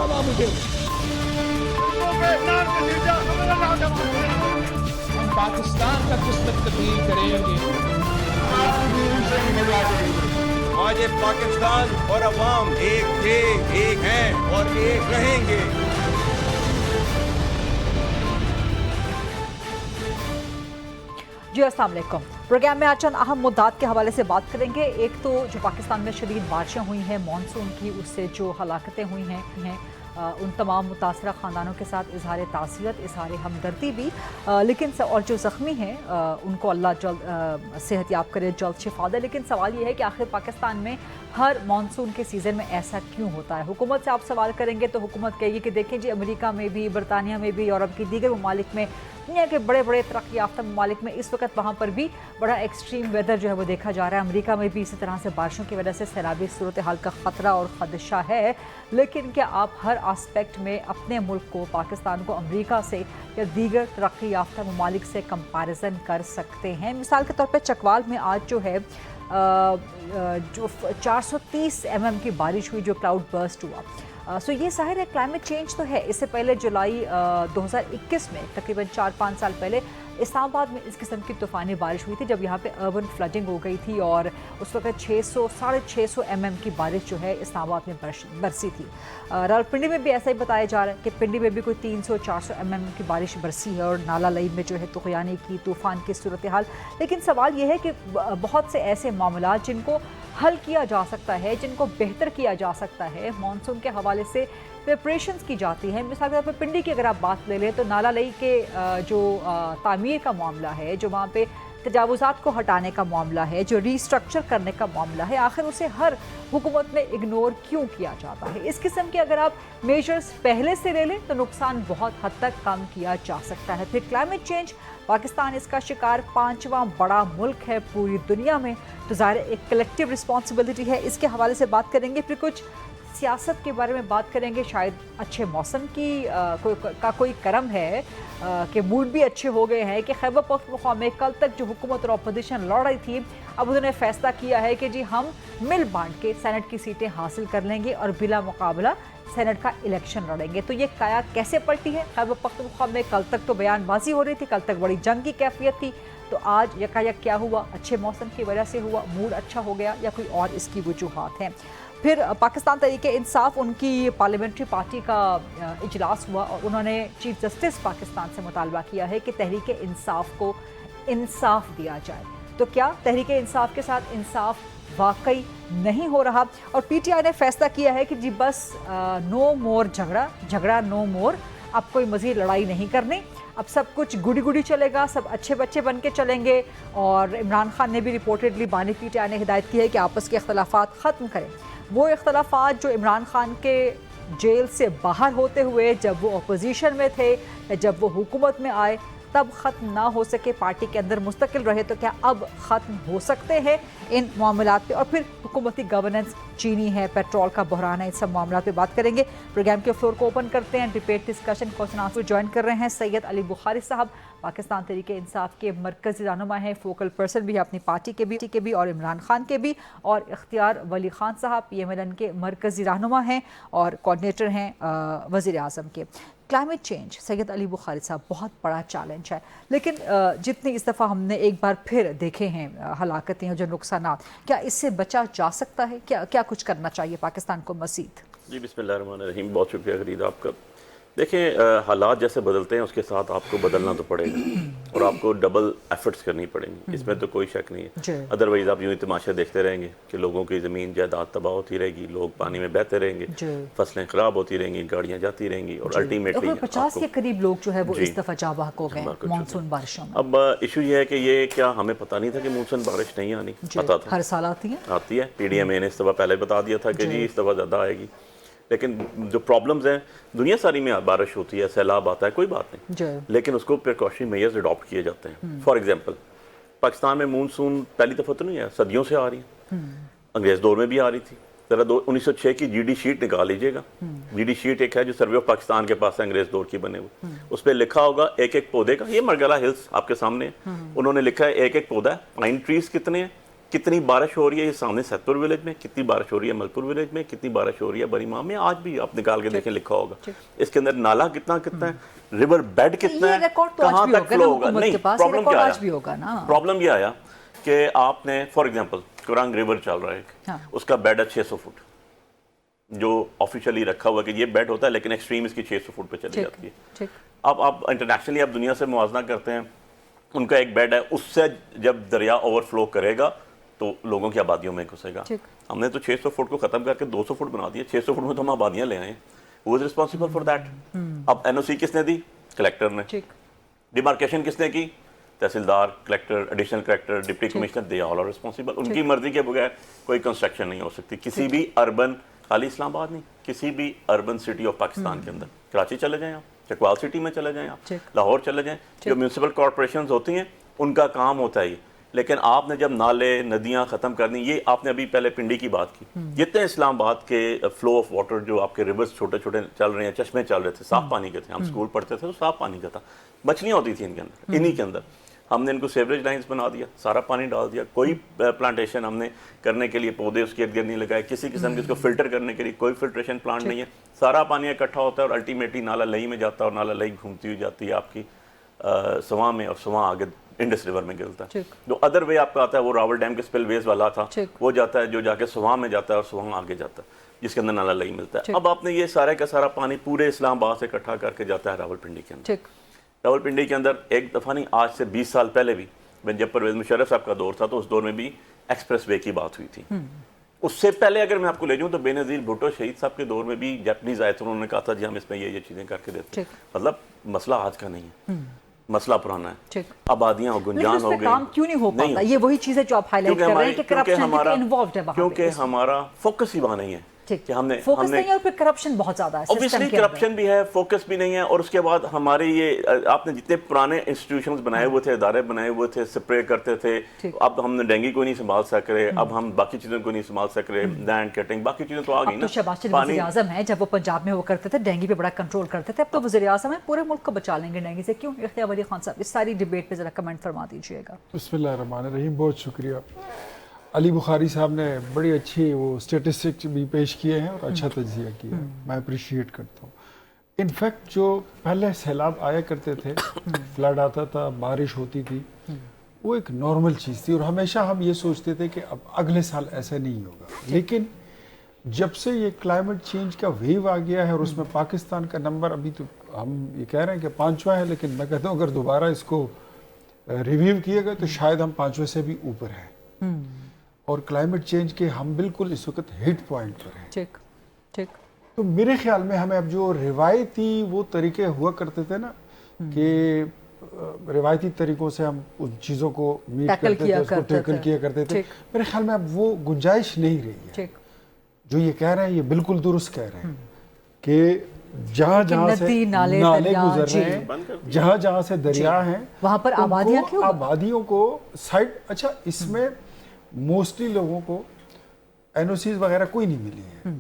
अलावा मुझे हम पाकिस्तान का किस्मत तब्दील करेंगे। आज ये पाकिस्तान और अवाम एक थे, एक हैं और एक रहेंगे। जी अस्सलाम वालेकुम। प्रोग्राम में आज चंद अहम मुद्दात के हवाले से बात करेंगे। एक तो जो पाकिस्तान में शदीद बारिशें हुई हैं मानसून की, उससे जो हलाकतें हुई हैं उन तमाम मुतासरा ख़ानदानों के साथ इजहार ताज़ियत, इजहार हमदर्दी भी, लेकिन और जो ज़ख्मी हैं उनको अल्लाह जल्द सेहत याब करे, जल्द शिफा दे। लेकिन सवाल ये है कि आखिर पाकिस्तान में हर मानसून के सीज़न में ऐसा क्यों होता है। हुकूमत से आप सवाल करेंगे तो हुकूमत कहेगी कि देखें जी, अमेरिका में भी, बरतानिया में भी, यूरोप की दीगर ममालिक में, दुनिया के बड़े बड़े तरक्की याफ्ता ममालिक में इस वक्त वहाँ पर भी बड़ा एक्सट्रीम वेदर जो है वो देखा जा रहा है। अमेरिका में भी इसी तरह से बारिशों की वजह से सैलाबी सूरत हाल का ख़तरा और ख़दशा है। लेकिन क्या आप हर आस्पेक्ट में अपने मुल्क को, पाकिस्तान को, अमेरिका से या दीगर तरक्की याफ्ता ममालिक से कंपैरिजन कर सकते हैं? मिसाल के तौर पर चकवाल में आज जो है जो 430 mm की बारिश हुई, जो क्लाउड बर्स्ट हुआ। सो ये ज़ाहिर है क्लाइमेट चेंज तो है। इससे पहले जुलाई 2021 में, तकरीबन 4-5 साल पहले, इस्लामाबाद में इस किस्म की तूफ़ानी बारिश हुई थी जब यहाँ पे अर्बन फ्लडिंग हो गई थी और उस वक्त 600-650 mm की बारिश जो है इस्लामाबाद में बरसी थी। रावलपिंडी में भी ऐसा ही बताया जा रहा है कि पिंडी में भी कोई 300-400 mm की बारिश बरसी है और नाला लई में जो है तुग़यानी की तूफ़ान की सूरत हाल। लेकिन सवाल ये है कि बहुत से ऐसे मामलात जिनको हल किया जा सकता है, जिनको बेहतर किया जा सकता है, मानसून के हवाले से प्रिपरेशंस की जाती हैं। मिसाल के तौर पर पिंडी की अगर आप बात ले लें तो नाला लई के जो तामीर का मामला है, जो वहाँ पे तजावुज़ात को हटाने का मामला है, जो रीस्ट्रक्चर करने का मामला है, आखिर उसे हर हुकूमत में इग्नोर क्यों किया जाता है? इस किस्म के अगर आप मेजर्स पहले से ले लें तो नुकसान बहुत हद तक कम किया जा सकता है। फिर क्लाइमेट चेंज, पाकिस्तान इसका शिकार 5वां बड़ा मुल्क है पूरी दुनिया में, तो ज़ाहिर एक कलेक्टिव रिस्पॉन्सिबिलिटी है। इसके हवाले से बात करेंगे। फिर कुछ सियासत के बारे में बात करेंगे। शायद अच्छे मौसम की कोई करम है कि मूड भी अच्छे हो गए हैं कि खैबर पख्तूनख्वा में कल तक जो हुकूमत और अपोजिशन लड़ रही थी, अब उन्होंने फैसला किया है कि जी हम मिल बांट के सेनेट की सीटें हासिल कर लेंगे और बिला मुकाबला सेनेट का इलेक्शन लड़ेंगे। तो ये काया कैसे पलटी है? खैबर पख्तूनख्वा में कल तक तो बयानबाजी हो रही थी, कल तक बड़ी जंग की कैफियत थी, तो आज यकायक क्या हुआ? अच्छे मौसम की वजह से हुआ, मूड अच्छा हो गया, या कोई और इसकी वजूहात हैं? फिर पाकिस्तान तहरीक इंसाफ, उनकी पार्लियामेंट्री पार्टी का इजलास हुआ और उन्होंने चीफ जस्टिस पाकिस्तान से मुतालबा किया है कि तहरीक इंसाफ को इंसाफ दिया जाए। तो क्या तहरीक इंसाफ के साथ इंसाफ वाकई नहीं हो रहा? और पीटीआई ने फैसला किया है कि जी बस नो मोर झगड़ा नो मोर, अब कोई मज़ीद लड़ाई नहीं करनी, अब सब कुछ गुडी गुडी चलेगा, सब अच्छे बच्चे बन के चलेंगे। और इमरान खान ने भी रिपोर्टेडली बानी पीटीआई ने हिदायत की है कि आपस के अख्तलाफात ख़त्म करें। वो इख्तलाफात जो इमरान खान के जेल से बाहर होते हुए, जब वो अपोजिशन में थे या जब वो हुकूमत में आए, तब ख़त्म ना हो सके, पार्टी के अंदर मुस्तकिल रहे, तो क्या अब ख़त्म हो सकते हैं इन मामलात पे? और फिर हुकूमती गवर्नेंस, चीनी है, पेट्रोल का बहरान है, इन सब मामलात पे बात करेंगे। प्रोग्राम के फ्लोर को ओपन करते हैं। Debate discussion question answer join कर रहे हैं सैयद अली बुखारी साहब, पाकिस्तान तहरीक इंसाफ के मरकज़ी रहनुमा हैं, फोकल पर्सन भी है अपनी पार्टी के भी और इमरान खान के भी, और इख्तियार वली खान साहब PMLN के मरकज़ी रहनुमा हैं और कोऑर्डिनेटर हैं वज़ीर आज़म के। क्लाइमेट चेंज, सैयद अली बुखारी साहब, बहुत बड़ा चैलेंज है, लेकिन जितनी इस दफ़ा हमने एक बार फिर देखे हैं हलाकतें, जो नुकसानात, क्या इससे बचा जा सकता है? क्या कुछ करना चाहिए पाकिस्तान को मज़ीद? जी बिस्मिल्लाहिर्रहमानिर्रहीम, बहुत शुक्रिया खरीद आपका। देखें, हालात जैसे बदलते हैं उसके साथ आपको बदलना तो पड़ेगा और आपको डबल एफर्ट्स करनी पड़ेंगी, इसमें तो कोई शक नहीं है। अदरवाइज़ आप यूँ ही तमाशा देखते रहेंगे कि लोगों की ज़मीन जायदाद तबाह होती रहेगी, लोग पानी में बहते रहेंगे, फसलें ख़राब होती रहेंगी, गाड़ियाँ जाती रहेंगी और अल्टीमेटली 50 के करीब लोग जो है वो इस दफ़ा जा बहक हो गए मानसून बारिशों में। अब इशू ये है कि ये क्या हमें पता नहीं था कि मानसून बारिश नहीं आनी? पता था, हर साल आती है। PDMA ने इस दफ़ा पहले बता दिया था कि जी इस दफ़ा ज़्यादा आएगी, लेकिन जो प्रॉब्लम्स हैं, दुनिया सारी में बारिश होती है, सैलाब आता है, कोई बात नहीं, लेकिन उसको प्रिकॉशनरी मेजर्स अडॉप्ट किए जाते हैं। फॉर एग्जांपल, पाकिस्तान में मानसून पहली दफ़ा तो नहीं है, सदियों से आ रही है, अंग्रेज़ दौर में भी आ रही थी। ज़रा 1906 की GD शीट निकाल लीजिएगा। GD शीट एक है जो सर्वे ऑफ पाकिस्तान के पास है, अंग्रेज़ दौर की बने हुए, उस पर लिखा होगा एक एक पौधे का, ये मरगला हिल्स आपके सामने है, उन्होंने लिखा है एक एक पौधा है, पाइन ट्रीज कितने हैं, کتنی بارش ہو رہی ہے یہ سامنے سیدپور ولیج میں، کتنی بارش ہو رہی ہے ملکپور ولیج میں، کتنی بارش ہو رہی ہے بری ماہ میں، آج بھی آپ نکال کے دیکھیں لکھا ہوگا اس کے اندر نالا کتنا ہے، ریور بیڈ کتنا ہے، کہاں تک فلو ہوگا. نہیں، پرابلم کیا آیا؟ پرابلم یہ آیا کہ آپ نے فار ایگزامپل کرانگ ریور چل رہا ہے، اس کا بیڈ ہے 600 فٹ، جو آفیشلی رکھا ہوا کہ یہ بیڈ ہوتا ہے، لیکن ایکسٹریم اس کی 600 فٹ پہ چلی جاتی ہے. اب آپ انٹرنیشنلی آپ دنیا سے موازنہ کرتے ہیں، ان کا ایک بیڈ ہے، اس سے جب دریا اوور فلو کرے گا تو لوگوں کی آبادیوں میں گھسے گا. ہم نے تو 600 فٹ کو ختم کر کے 200 فٹ بنا دیا. 600 فٹ میں تو ہم آبادیاں لے آئے ہیں. Who is responsible for that؟ اب NOC کس نے دی؟ کلیکٹر نے. ڈیمارکیشن کس نے کی؟ تحصیلدار، collector, additional collector, deputy commissioner, they all are responsible. ان کی مرضی کے بغیر کوئی کنسٹرکشن نہیں ہو سکتی کسی بھی اربن، خالی اسلام آباد نہیں، کسی بھی اربن سٹی آف پاکستان کے اندر. کراچی چلے جائیں آپ، چکوال سٹی میں چلے جائیں آپ، لاہور چلے جائیں، جو میونسپل کارپوریشنز ہوتی ہیں ان کا کام ہوتا ہے یہ. لیکن آپ نے جب نالے ندیاں ختم کر دیں، یہ آپ نے ابھی پہلے پنڈی کی بات کی، جتنے اسلام آباد کے فلو آف واٹر جو آپ کے ریورز چھوٹے چھوٹے چل رہے ہیں، چشمے چل رہے تھے، صاف پانی کے تھے. ہم اسکول پڑھتے تھے تو صاف پانی کا تھا، مچھلیاں ہوتی تھیں ان کے اندر، انہی کے اندر. ہم نے ان کو سیوریج لائنز بنا دیا، سارا پانی ڈال دیا. کوئی پلانٹیشن ہم نے کرنے کے لیے پودے اس کے ارد گرد نہیں لگائے، کسی قسم کے اس کو فلٹر کرنے کے لیے کوئی فلٹریشن پلانٹ نہیں ہے. سارا پانی اکٹھا ہوتا ہے اور الٹیمیٹلی نالا لئی میں جاتا ہے، اور نالا لئی گھومتی ہوئی جاتی ہے آپ کی سواں میں، اور سواں آگے انڈس ریور میں گرتا ہے. جو ادر وے آپ کا آتا ہے وہ راول ڈیم کے سپل ویز والا تھا، وہ جاتا ہے جو جا کے سواں میں جاتا ہے اور سواں آگے جاتا ہے جس کے اندر نالا لئی ملتا ہے. اب آپ نے یہ سارے کا سارا پانی پورے اسلام آباد سے اکٹھا کر کے جاتا ہے راول پنڈی کے اندر. راول پنڈی کے اندر ایک دفعہ نہیں، آج سے 20 سال پہلے بھی جب پرویز مشرف صاحب کا دور تھا تو اس دور میں بھی ایکسپریس وے کی بات ہوئی تھی. اس سے پہلے اگر میں آپ کو لے جاؤں تو بے نظیر بھٹو شہید صاحب کے دور میں بھی جاپنیز آئے تھے، انہوں نے کہا تھا جی ہم اس میں یہ چیزیں کر کے دیتے. مطلب مسئلہ آج کا نہیں ہے، مسئلہ پرانا ہے. آبادیاں ہو گنجان ہو گئی، کام کیوں نہیں ہو پاتا؟ یہ وہی چیزیں جو آپ ہائی لائٹ کر رہے ہیں کہ کرپشن کتنی انوالوڈ ہے وہاں پہ. کیونکہ ہمارا فوکس ہی وہاں نہیں ہے کہ ہم نے فوکس نہیں ہے، اور پھر کرپشن بہت زیادہ ہے. اوبویسلی کرپشن بھی ہے، فوکس بھی نہیں ہے. اور اس کے بعد ہمارے یہ آپ نے جتنے پرانے انسٹیٹیوشنز بنائے ہوئے تھے، ادارے بنائے ہوئے تھے، سپرے کرتے تھے. اب ہم نے ڈینگی کو نہیں سنبھال سک رہے، اب ہم باقی چیزوں کو نہیں سنبھال سک رہے، لینڈ کٹنگ باقی چیزیں تو آ گئی نا. شہباز شریف وزیر اعظم ہیں، جب وہ پنجاب میں وہ کرتے تھے ڈینگی پہ بڑا کنٹرول کرتے تھے. اب تو وزیر اعظم ہیں، پورے ملک کو بچا لیں گے ڈینگی سے. کیوں؟ اختیار ولی خان صاحب اس ساری ڈیبیٹ پہ ذرا کمنٹ فرما دیجیے گا. بسم اللہ الرحمن الرحیم. بہت شکریہ. علی بخاری صاحب نے بڑی اچھی وہ اسٹیٹسٹکس بھی پیش کیے ہیں اور اچھا تجزیہ کیا ہے، میں اپریشیٹ کرتا ہوں. انفیکٹ جو پہلے سیلاب آیا کرتے تھے، فلڈ آتا تھا، بارش ہوتی تھی، وہ ایک نارمل چیز تھی اور ہمیشہ ہم یہ سوچتے تھے کہ اب اگلے سال ایسا نہیں ہوگا. لیکن جب سے یہ کلائمیٹ چینج کا ویو آ گیا ہے اور اس میں پاکستان کا نمبر ابھی تو ہم یہ کہہ رہے ہیں کہ 5واں ہے، لیکن میں کہتا ہوں اگر دوبارہ اس کو ریویو کیے گئے تو شاید ہم 5ویں سے بھی اوپر ہیں. اور کلائمیٹ چینج کے ہم بالکل اس وقت ہٹ پوائنٹ پر ہیں. ٹھیک. تو میرے خیال میں ہمیں اب جو روایتی وہ طریقے ہوا کرتے تھے نا، کہ روایتی طریقوں سے ہم ان چیزوں کو میٹ کرتے تھے، اس کو ٹیکل کیا کرتے تھے، میرے خیال میں اب وہ گنجائش نہیں رہی ہے. جو یہ کہہ رہے ہیں یہ بالکل درست کہہ رہے ہیں کہ جہاں جہاں سے نالے گزر رہے ہیں، جہاں جہاں سے دریا ہیں، وہاں پر آبادیوں کو سائڈ. اچھا اس میں موسٹلی لوگوں کو این او سیز وغیرہ کوئی نہیں ملی ہے،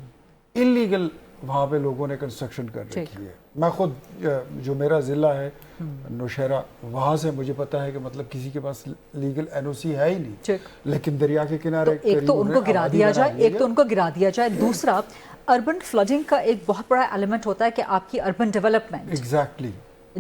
انلیگل وہاں پہ لوگوں نے کنسٹرکشن کر رکھی ہے. میں خود جو میرا ضلع ہے نوشہرہ، وہاں سے مجھے پتا ہے کہ مطلب کسی کے پاس لیگل این او سی ہے ہی نہیں، لیکن دریا کے کنارے ایک تو ان کو گرا دیا جائے، دوسرا اربن فلڈنگ کا ایک بہت بڑا ایلیمنٹ ہوتا ہے کہ آپ کی اربن ڈیولپمنٹ ایگزیکٹلی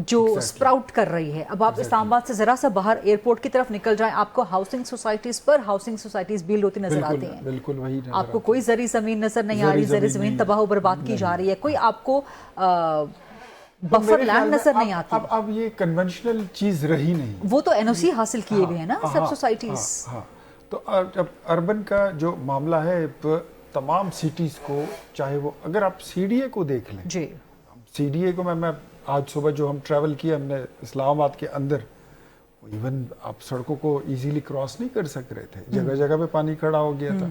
جو اسپراؤٹ کر رہی ہے. اب آپ اسلام آباد سے ذرا سا باہر ایئرپورٹ کی طرف نکل جائیں، آپ کو ہاؤسنگ سوسائٹیز پر ہاؤسنگ سوسائٹیز بلڈ ہوتی نظر آتی ہیں. بالکل وہی آپ کو کوئی زرعی زمین نظر نہیں آ رہی، زرعی زمین تباہ و برباد کی جا رہی ہے، کوئی آپ کو بفر لینڈ نظر نہیں آتی. اب یہ کنونشنل چیز رہی نہیں، وہ تو این او سی حاصل کیے ہوئے ہیں نا سب سوسائٹیز. تو اب اربن کا جو معاملہ ہے تمام سٹیز کو، چاہے وہ اگر آپ سی ڈی اے کو دیکھ لیں، جی سی ڈی اے کو میں آج صبح جو ہم ٹریول کیا ہم نے اسلام آباد کے اندر، ایون آپ سڑکوں کو ایزیلی کراس نہیں کر سک رہے تھے، جگہ جگہ پہ پانی کھڑا ہو گیا تھا.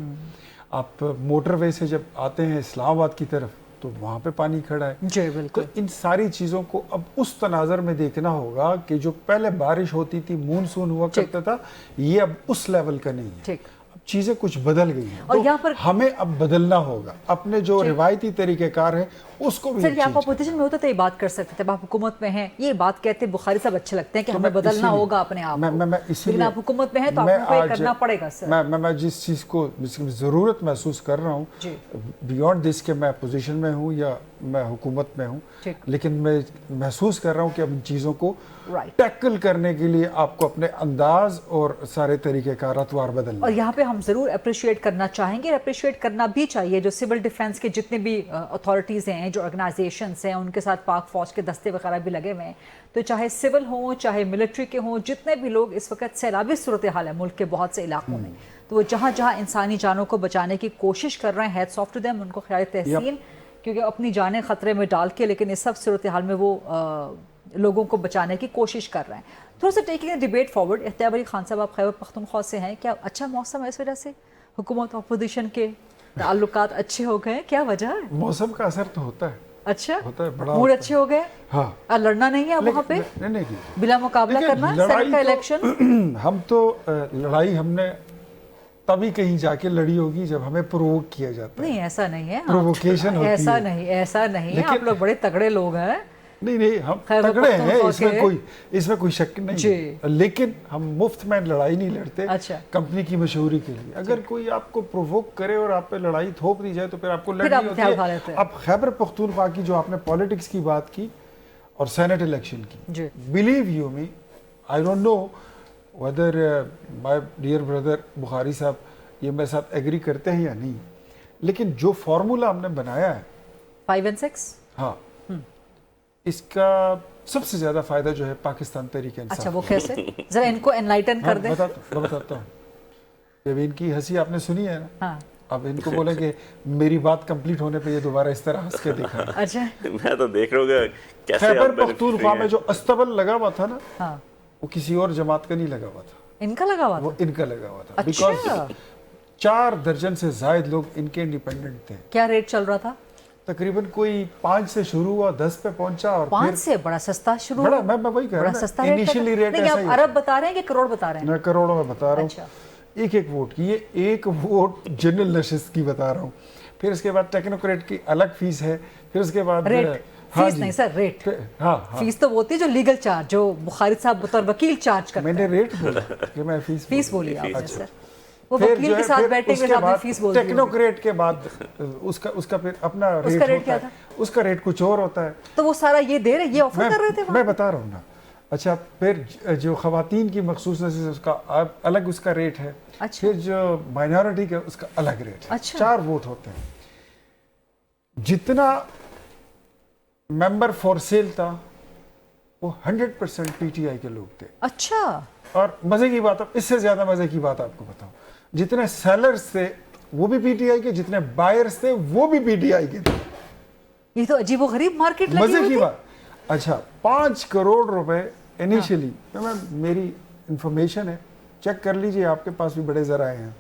آپ موٹر وے سے جب آتے ہیں اسلام آباد کی طرف تو وہاں پہ پانی کھڑا ہے. جی بالکل. تو ان ساری چیزوں کو اب اس تناظر میں دیکھنا ہوگا کہ جو پہلے بارش ہوتی تھی، مونسون ہوا کرتا تھا، یہ اب اس لیول کا نہیں ہے. चीजें कुछ बदल गई हैं, और तो यहाँ पर हमें अब बदलना होगा अपने जो रिवायती तरीक़ेकार हैं उसको भी। सर आप अपोजिशन में होते तो ये बात कर सकते थे, आप हुकूमत में हैं ये बात कहते बुखारी साहब अच्छे लगते हैं कि हमें बदलना होगा अपने आप को, लेकिन आप हुकूमत में हैं तो आपको ये करना पड़ेगा सर। मैं जिस चीज़ को ज़रूरत महसूस कर रहा हूँ बियॉन्ड दिस के मैं पोजीशन में हूँ या मैं हुकूमत में हूँ, लेकिन मैं महसूस कर रहा हूँ कि अब इन चीज़ों को टैकल करने के लिए आपको अपने अंदाज और सारे तरीक़ेकार अतवार बदलना। और यहाँ पे हम ज़रूर अप्रिशिएट करना चाहेंगे, अप्रिशिएट करना भी चाहिए जो सिविल डिफेंस के जितने भी अथॉरिटीज़ हैं, जो ऑर्गेनाइजेशंस हैं, उनके साथ पाक फौज के दस्ते वगैरह भी लगे हुए हैं, तो चाहे सिविल हों चाहे मिलिट्री के हों, जितने भी लोग इस वक्त सैलाबी सूरत हाल है मुल्क के बहुत से इलाकों में, तो वो जहाँ जहाँ इंसानी जानों को बचाने की कोशिश कर रहे हैं, हैट्स ऑफ टू देम, उनको ख्याल तहसीन, क्योंकि अपनी जानें खतरे में डाल के लेकिन इस सब सूरत हाल में वो लोगों को बचाने की कोशिश कर रहे हैं। थोड़ा सा टेकिंग ए डिबेट फॉरवर्ड, इख्तियार अली खान साहब आप खैबर पख्तूनख्वा से हैं, क्या अच्छा मौसम है इस वजह से हुकूमत अपोजिशन के ताल्लुकात अच्छे हो गए, क्या वजह है? मौसम का असर तो होता है, अच्छा होता है, बड़ा मूड अच्छे हो गए। हाँ, और लड़ना नहीं है वहाँ पे, नहीं बिला मुकाबला करना सेनेट का इलेक्शन। हम तो लड़ाई हमने तभी कहीं जाके लड़ी होगी जब हमें प्रोवोक किया जाता है। नहीं ऐसा नहीं है, प्रोवोकेशन होती है। ऐसा नहीं है, आप लोग बड़े तगड़े लोग हैं। नहीं हम तगड़े हैं, इसमें कोई शक नहीं, लेकिन हम मुफ्त में लड़ाई नहीं लड़ते। अच्छा। कंपनी की मशहूरी के लिए अगर कोई आपको प्रोवोक करे और आप पे लड़ाई थोप दी जाए तो फिर आपको लड़नी होती है। अब खैबर पख्तूनख्वा की जो आपने पॉलिटिक्स की बात की और सेनेट इलेक्शन की, believe you me, I don't know whether my dear brother Bukhari sahib ये मेरे साथ एग्री करते हैं या नहीं, लेकिन जो फॉर्मूला हमने बनाया है 5 and 6, हाँ, इसका सबसे ज्यादा फायदा जो है पाकिस्तान तहरीक इंसाफ। अच्छा वो कैसे, जरा इनको एनलाइटन कर दें। बताता हूँ। जब इनकी हंसी आपने सुनी है ना, हाँ। अब इनको बोले कि मेरी बात कंप्लीट होने पे ये दोबारा इस तरह हंस के दिखा। अच्छा मैं तो देख रहा हूँ कैसे खैबर पख्तूनख्वा में जो अस्तबल लगा हुआ था ना, हाँ। वो किसी और जमात का नहीं लगा हुआ था, इनका लगा हुआ था। वो इनका लगा हुआ था। अच्छा। बिकॉज 4 दर्जन से जायद लोग इनके इंडिपेंडेंट थे। क्या रेट चल रहा था? तकरीबन कोई 5 से शुरू हुआ, 10 पे पहुंचा और 5 फिर से बड़ा सस्ता शुरू। बड़ा मैं वही कह रहा हूं, इनिशियली रेट नहीं, आप अरब बता रहे हैं कि करोड़ बता रहे हैं? मैं करोड़ों में बता रहा हूँ। अच्छा। एक वोट की, ये एक वोट जनरल नशिस्त की बता रहा हूँ, फिर उसके बाद टेक्नोक्रेट की अलग फीस है, फिर उसके बाद रेट, फीस नहीं सर, रेट। हाँ, फीस तो वो होती है जो लीगल चार्ज, जो बुखारी साहब बतौर वकील चार्ज करते हैं। मैंने रेट बोला कि मैं फीस बोली आपने सर, वो वकील के साथ बैठेंगे आपने फीस बोल दी। टेक्नोक्रेट के बाद उसका फिर अपना रेट क्या था? उसका रेट कुछ और होता है। तो वो सारा ये दे रहे, ये ऑफर कर रहे थे? मैं बता रहा हूँ ना। अच्छा, फिर जो खवातीन की मखसूस नस्ल उसका अलग उसका रेट है। अच्छा। फिर जो माइनॉरिटी का उसका अलग रेट है। अच्छा। 4 वोट होते हैं। जितना मेंबर फॉर सेल था वो 100% पीटीआई के लोग थे। अच्छा। और मजे की बात, इससे ज्यादा मजे की बात आपको बताऊं, जितने सेलर्स थे वो भी पीटीआई के, जितने बायर्स थे वो भी पीटीआई के थे। ये तो अजीबोगरीब मार्केट लगी हुई थी। मजे की बात। अच्छा, 5 करोड़ रुपए इनिशियली, मेरी इंफॉर्मेशन है, चेक कर लीजिए, आपके पास भी बड़े जराए हैं।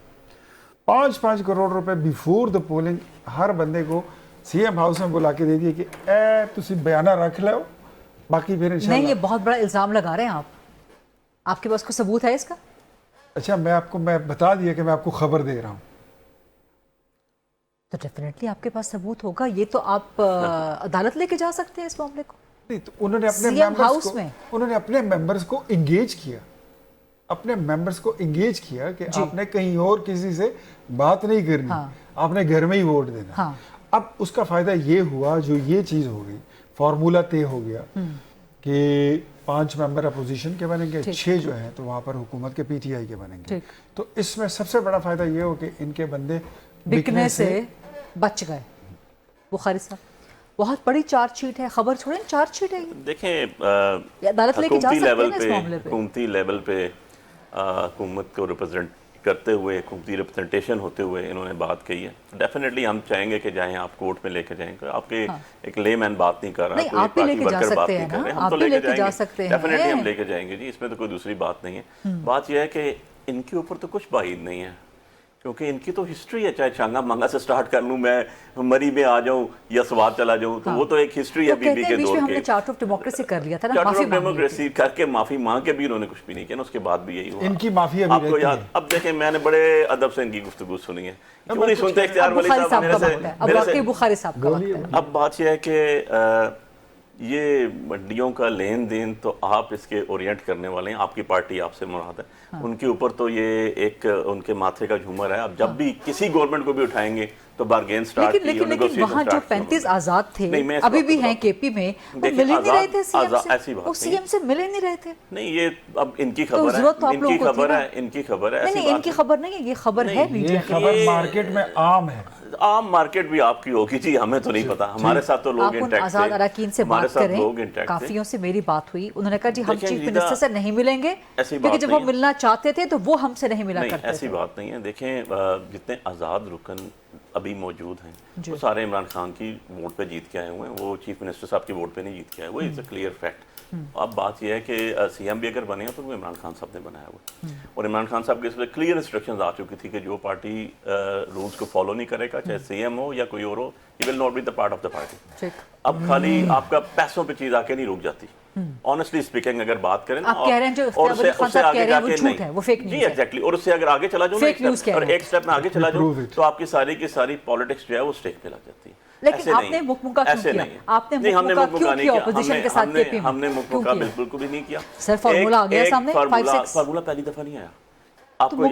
5 करोड़ रुपए बिफोर द पोलिंग हर बंदे को सीएम हाउस में बुला के दे दिए कि तुसी बयाना रख लो, बाकी फिर इंशाल्लाह। नहीं, ये बहुत बड़ा इल्जाम लगा रहे हैं आप, आपके पास कोई सबूत है इसका? अच्छा, मैं बता दिया कि मैं आपको खबर दे रहा हूँ, तो डेफिनेटली आपके पास सबूत होगा। ये तो आप अदालत लेके जा सकते हैं इस मामले को। नहीं, तो उन्होंने अपने मेंबर्स को एंगेज किया, कि आपने कहीं और किसी से बात नहीं करनी। हाँ। आपने घर में ही वोट देना। हाँ। अब उसका फायदा ये हुआ, जो ये चीज हो गई, फॉर्मूला तय हो गया कि 5 मेंबर अपोजिशन के बनेंगे, 6 जो हैं तो वहां पर हुकूमत के पीटीआई के बनेंगे। तो इसमें सबसे बड़ा फायदा ये हो कि इनके बंदे बिकने से बच गए। बुखारी साहब, बहुत बड़ी चार्जशीट है, खबर छोड़ें, चार्जशीट है। देखें, अदालत लेके जा सकते हैं इस मामले पे, हुकूमती लेवल पे हुकूमत को रिप्रेजेंट करते हुए, हुकूमती रिप्रेजेंटेशन होते हुए इन्होंने बात कही है। डेफिनेटली हम चाहेंगे कि जाएं, आप कोर्ट में लेके जाएंगे। आपके एक लेमैन बात नहीं कर रहा, नहीं, आप भी लेके जा सकते हैं ना, हम तो लेके जा सकते हैं, डेफिनेटली हम लेके जाएंगे जी, इसमें तो कोई दूसरी बात नहीं है। बात यह है कि इनके ऊपर तो कुछ बाहिद नहीं है, کیونکہ ان کی تو ہسٹری ہے, چاہے چانگا مانگا سے سٹارٹ کر لوں میں, مری میں آ جاؤں یا سوات چلا جاؤں, تو وہ تو ایک ہسٹری ہے بی بی کے دور کے. ہم نے چارٹر آف ڈیموکریسی کر لیا تھا نا, چارٹر آف ڈیموکریسی کر کے معافی مانگ کے بھی انہوں نے کچھ بھی نہیں کیا نا, اس کے بعد بھی یہی ہوا. ان کی معافی ابھی آپ کو یاد, اب دیکھیں میں نے بڑے ادب سے ان کی گفتگو سنی ہے, کیوں نہیں سنتے اختیار ولی صاحب میرے سے. بخاری صاحب کا وقت ہے. اب بات یہ ہے کہ یہ منڈیوں کا لین دین تو آپ اس کے اورینٹ کرنے والے ہیں, آپ کی پارٹی آپ سے مراد ہے, ان کے اوپر تو یہ ایک ان کے ماتھے کا جھومر ہے. اب جب بھی کسی گورنمنٹ کو بھی اٹھائیں گے تو بارگین سٹارٹ کی, لیکن وہاں جو 35 آزاد تھے ابھی بھی ہیں کے پی میں, وہ مل ہی نہیں رہے تھے سی ایم سے, وہ سی ایم سے ملے نہیں رہے تھے. نہیں یہ اب ان کی خبر ہے, ان کی خبر ہے, ان کی خبر ہے. نہیں ان کی خبر نہیں ہے, یہ خبر ہے میڈیا کی. یہ خبر مارکیٹ میں عام ہے, عام مارکیٹ بھی آپ کی ہوگی جی, ہمیں تو نہیں پتا. ہمارے ساتھ تو لوگ انٹیکٹ تھے, آزاد اراکین سے بات کریں, کافیوں سے میری بات ہوئی, انہوں نے کہا جی ہم چیف منسٹر سے نہیں ملیں گے کیونکہ جب وہ ملنا چاہتے تھے تو وہ ہم سے نہیں ملا کرتے تھے. ایسی بات نہیں ہے. دیکھیں جتنے آزاد رکن ابھی موجود ہیں وہ سارے عمران خان کی ووٹ پہ جیت کے آئے ہوئے ہیں, وہ چیف منسٹر صاحب کی ووٹ پہ نہیں جیت کے آئے, وہ از اے کلیئر فیکٹ. اب بات یہ ہے کہ سی ایم بھی اگر بنے ہیں تو وہ عمران خان صاحب نے بنایا ہوا, اور عمران خان صاحب کے اس میں کلیئر انسٹرکشنز آ چکی تھی کہ جو پارٹی رولز کو فالو نہیں کرے گا, چاہے سی ایم ہو یا کوئی اور ہو, he will not be the part of the party. اب خالی آپ کا پیسوں پہ چیز آ کے نہیں رک جاتی. آنیسٹلی اسپیکنگ اگر بات کریں نا, اور اس سے آگے جا کے نہیں, جی ایگزیکٹلی, اور اس سے اگر آگے چلا جاؤں اور ایک سٹیپ میں آگے چلا جاؤں تو آپ کی ساری کی ساری پالیٹکس جو ہے وہ اسٹیج پہ لگ جاتی ہے. لیکن آپ نے مکمکا کیوں کیا, آپ نے مکمکا کیوں کیا اپوزیشن کے ساتھ کے پی میں, ہم نے مکمکا بالکل بھی نہیں کیا. سر فارمولا آ گیا سامنے, فارمولا پہلی دفعہ نہیں آیا. آپ کو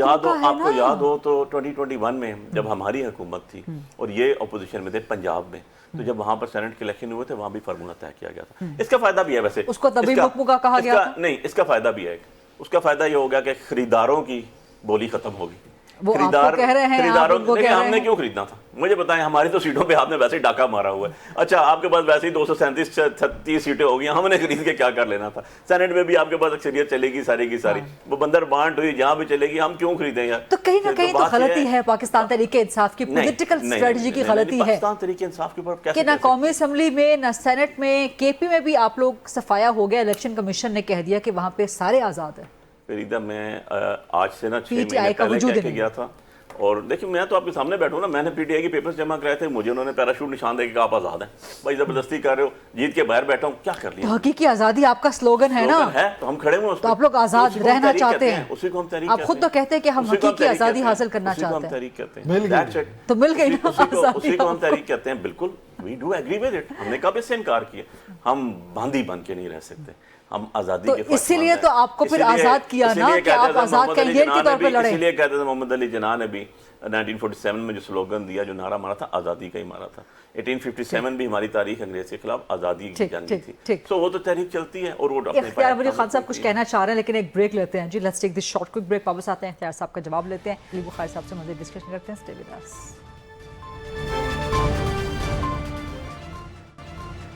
یاد ہو تو 2021 میں جب ہماری حکومت تھی اور یہ اپوزیشن میں تھے پنجاب میں, تو جب وہاں پر سینٹ کے الیکشن ہوئے تھے وہاں بھی فارمولا طے کیا گیا تھا. اس کا فائدہ بھی ہے ویسے, اس کو تبھی مکمکا کہا گیا تھا. نہیں, اس کا فائدہ بھی ہے, اس کا فائدہ یہ ہوگا کہ خریداروں کی بولی ختم ہوگی. وہ آپ کو کہہ رہے ہیں, ہم نے کیوں خریدنا تھا, مجھے بتائیں. ہماری تو سیٹوں پہ آپ نے ویسے ہی ڈاکہ مارا ہوا ہے. اچھا آپ کے پاس ویسے ہی 237 سیٹیں ہو گئی, ہم نے خرید کے کیا کر لینا تھا. سینٹ میں بھی آپ کے پاس اکثریت چلے گی ساری کی ساری, وہ بندر بانٹ ہوئی جہاں بھی چلے گی, ہم کیوں خریدیں یار. تو کہیں نہ کہیں تو غلطی ہے پاکستان تحریک انصاف کی پولیٹیکل اسٹریٹجی کی غلطی ہے. پاکستان تحریک انصاف کے اوپر کہ نہ قومی اسمبلی میں نہ سینٹ میں, کے پی میں بھی آپ لوگ صفایا ہو گیا, الیکشن کمیشن نے کہہ دیا کہ وہاں پہ سارے آزاد ہیں. فریدہ میں آج سے نا 6 مہینے پہلے کہہ کے گیا تھا, اور دیکھیں میں تو آپ کے سامنے بیٹھوں نا, میں نے پی ٹی آئی کے پیپرز جمع کرائے تھے, مجھے انہوں نے پیراشوٹ نشان دے کے آپ آزاد ہیں. بھائی زبردستی کر رہے ہو, جیت کے باہر بیٹھا ہوں, کیا کر لیا. حقیقی آزادی آپ کا سلوگن ہے نا, تو ہم کھڑے ہوئے, تو آپ لوگ آزاد رہنا چاہتے ہیں. اسی کو ہم تحریک آپ خود تو کہتے ہیں کہ ہم حقیقی آزادی حاصل کرنا چاہتے ہیں. تو مل گئی نا آزادی, اسی کو ہم تحریک کہتے ہیں. بالکل, we do agree with it. ہم نے کب اس سے انکار کیا, ہم باندھی بن کے نہیں رہ سکتے, ہم آزادی کے تو اسی لیے تو آپ کو پھر آزاد کیا نا کہ آپ آزاد کینڈیڈیٹ کے طور پہ لڑے. اسی لیے کہتے تھے محمد علی جناح نے بھی 1947 میں جو سلوگن دیا, جو نعرہ مارا تھا, آزادی کا ہی مارا تھا. 1857 بھی ہماری تاریخ انگریز کے خلاف آزادی کی جنگ تھی. سو وہ تو تحریک چلتی ہے, اور وہ اختیار ولی خان صاحب کچھ کہنا چاہ رہے ہیں لیکن ایک بریک لیتے ہیں جی. Let's take this short quick break, واپس آتے ہیں, اختیار صاحب کا جواب لیتے ہیں, علی بخاری صاحب سے مزید ڈسکشن کرتے ہیں. Stay with us.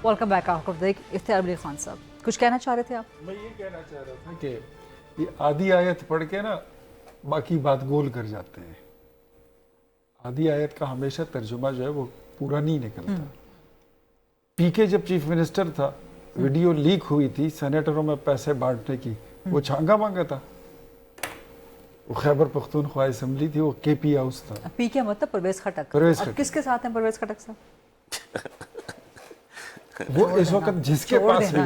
Welcome back. آپ کو اختیار ولی خان صاحب کچھ کہنا چاہ رہے تھے آپ؟ میں یہ کہنا چاہ رہا تھا کہ یہ آدھی آیت پڑھ کے نا باقی بات گول کر جاتے ہیں. آدھی آیت کا ہمیشہ ترجمہ جو ہے وہ پورا نہیں نکلتا. پی کے جب چیف منسٹر تھا, ویڈیو لیک ہوئی تھی سینیٹروں میں پیسے بانٹنے کی, وہ چھانگا مانگا تھا. وہ خیبر پختونخوا اسمبلی تھی, وہ کے پی ہاؤس تھا. پی کے مطلب پرویز خٹک. کس کے ساتھ ہیں پرویز خٹک صاحب؟ وہ اس وقت جس کے پاس ہے,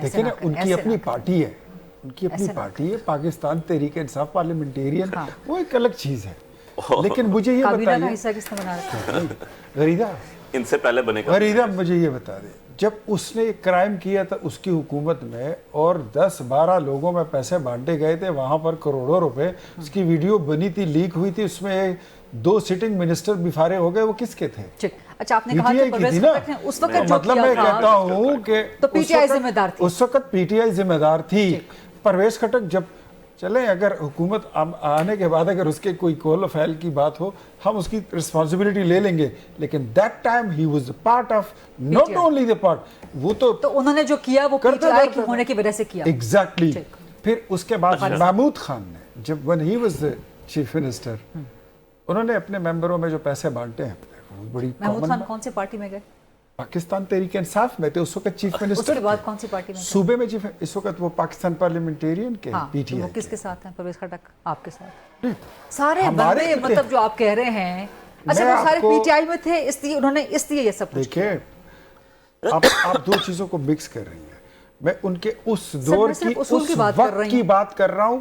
دیکھیں نا, ان کی اپنی پارٹی ہے, ان کی اپنی پارٹی ہے, پاکستان تحریک انصاف پارلیمنٹیرین, وہ ایک الگ چیز ہے. لیکن مجھے یہ بتائیے غریدہ, ان سے پہلے بنے گا غریدہ, مجھے یہ بتا دیں, جب اس نے ایک کرائم کیا تھا اس کی حکومت میں اور 10-12 لوگوں میں پیسے بانٹے گئے تھے, وہاں پر کروڑوں روپے, اس کی ویڈیو بنی تھی, لیک ہوئی تھی, اس میں 2 سٹنگ منسٹر بھی فارغ ہو گئے, وہ کس کے تھے؟ اچھا آپ نے کہا کہ پرویز خٹک نے اس وقت جو کیا تھا, مطلب میں کہتا ہوں کہ تو پی ٹی آئی ذمہ دار تھی, اس وقت پی ٹی آئی ذمہ دار تھی. پرویز خٹک جب چلیں, اگر حکومت آنے کے بعد اگر اس کے کوئی کول و فعل کی بات ہو, ہم اس کی رسپانسبلٹی لے لیں گے, لیکن that time he was part of, not only the part, وہ تو انہوں نے جو کیا وہ پی ٹی آئی کی ہونے کی وجہ سے کیا. ایگزیکٹلی. پھر اس کے بعد محمود خان نے جب when he was the chief minister, انہوں نے اپنے ممبروں میں جو پیسے بانٹے ہیں, بڑی محمود خان کون سے پارٹی میں گئے؟ पाकिस्तान तहरीक इंसाफ में थे उस वक्त चीफ मिनिस्टर। उसके बाद कौन सी पार्टी में? सूबे में चीफ, इस वक्त वो पाकिस्तान पार्लियामेंटेरियन के पीटीआई। वो किसके साथ हैं? परवेज खटक आपके साथ? सारे बंदे मतलब जो आप कह रहे हैं, अच्छा वो सारे पीटीआई में थे इसलिए उन्होंने ये सब कुछ किया। देखिए आप दो चीजों को मिक्स कर रही हैं। मैं उनके उस दौर की उस वक्त की बात कर रहा हूं